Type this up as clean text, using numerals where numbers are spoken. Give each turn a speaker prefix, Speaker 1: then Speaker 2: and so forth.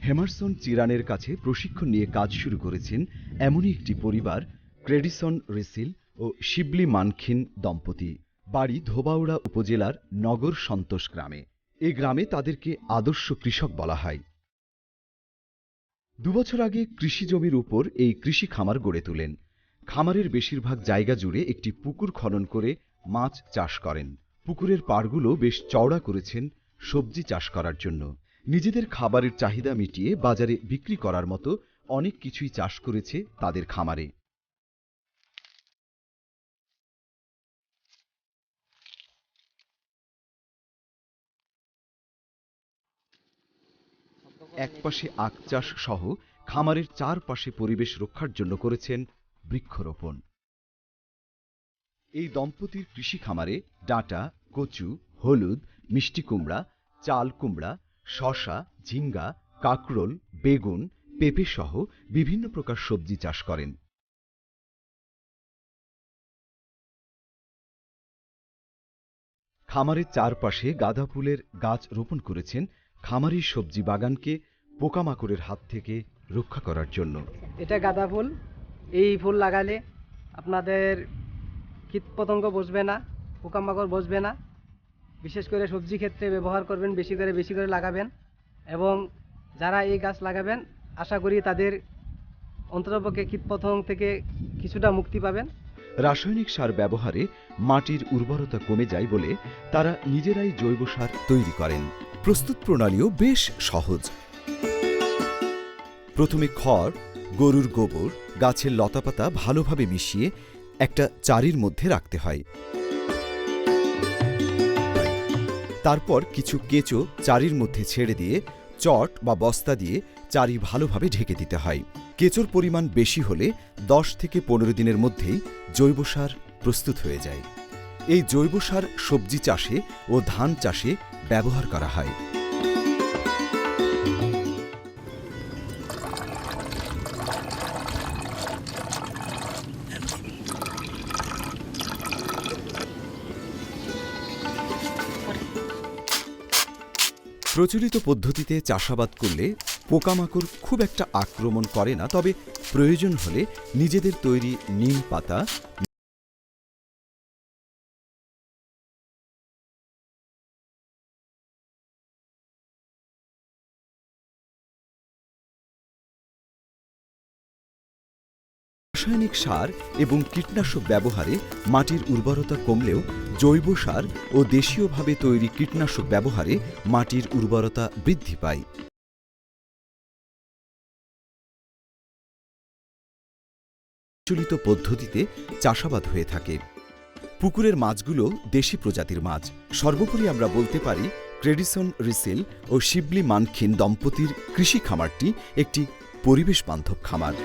Speaker 1: হেমারসন চিরানের কাছে প্রশিক্ষণ নিয়ে কাজ শুরু করেছেন এমনই একটি পরিবার, ক্রেডিসন রিসিল ও শিবলি মানখিন দম্পতি। বাড়ি ধোবাউড়া উপজেলার নগর সন্তোষ গ্রামে। এই গ্রামে তাদেরকে আদর্শ কৃষক বলা হয়। ২ বছর আগে কৃষি জমির উপর এই কৃষি খামার গড়ে তোলেন। খামারের বেশিরভাগ জায়গা জুড়ে একটি পুকুর খনন করে মাছ চাষ করেন। পুকুরের পাড়গুলো বেশ চওড়া করেছেন সবজি চাষ করার জন্য। নিজেদের খাবারের চাহিদা মিটিয়ে বাজারে বিক্রি করার মতো অনেক কিছুই চাষ করেছে তাদের খামারে। একপাশে আখ চাষ সহ খামারের চারপাশে পরিবেশ রক্ষার জন্য করেছেন বৃক্ষরোপণ। এই দম্পতির কৃষি খামারে ডাঁটা, কচু, হলুদ, মিষ্টি কুমড়া, চাল কুমড়া, শসা, ঝিঙ্গা, কাকরোল, বেগুন, পেঁপে সহ বিভিন্ন প্রকার সবজি চাষ করেন। খামারের চারপাশে গাঁদা ফুলের গাছ রোপণ করেছেন খামারি সবজি বাগানকে পোকামাকড়ের হাত থেকে রক্ষা করার জন্য।
Speaker 2: এটা গাঁদা ফুল। এই ফুল লাগালে আপনাদের কীটপতঙ্গ বসবে না, পোকামাকড় বসবে না। বিশেষ করে সবজি ক্ষেত্রে ব্যবহার করবেন, বেশি করে লাগাবেন। এবং যারা এই গাছ লাগাবেন আশা করি তাদের অন্ততপক্ষে কীটপতঙ্গ থেকে কিছুটা মুক্তি পাবেন।
Speaker 1: রাসায়নিক সার ব্যবহারে মাটির উর্বরতা কমে যায় বলে তারা নিজেরাই জৈব সার তৈরি করেন। প্রস্তুত প্রণালীও বেশ সহজ। প্রথমে খড়, গরুর গোবর, গাছের লতাপাতা ভালোভাবে মিশিয়ে একটা চারির মধ্যে রাখতে হয়। তারপর কিছু কেঁচো চারির মধ্যে ছেড়ে দিয়ে চট বা বস্তা দিয়ে চারি ভালোভাবে ঢেকে দিতে হয়। কেঁচোর পরিমাণ বেশি হলে 10 থেকে 15 দিনের মধ্যেই জৈব সার প্রস্তুত হয়ে যায়। এই জৈব সার সবজি চাষে ও ধান চাষে ব্যবহার করা হয়। প্রচলিত পদ্ধতিতে চাষাবাদ করলে পোকামাকড় খুব একটা আক্রমণ করে না, তবে প্রয়োজন হলে নিজেদের তৈরি নিম পাতা, রাসায়নিক সার এবং কীটনাশক ব্যবহারে মাটির উর্বরতা কমলেও জৈব সার ও দেশীয়ভাবে তৈরি কীটনাশক ব্যবহারে মাটির উর্বরতা বৃদ্ধি পায়। প্রচলিত পদ্ধতিতে চাষাবাদ হয়ে থাকে। পুকুরের মাছগুলো দেশি প্রজাতির মাছ। সর্বোপরি আমরা বলতে পারি ক্রেডিসন রিসিল ও শিবলি মানখিন দম্পতির কৃষি খামারটি একটি পরিবেশ বান্ধব খামার।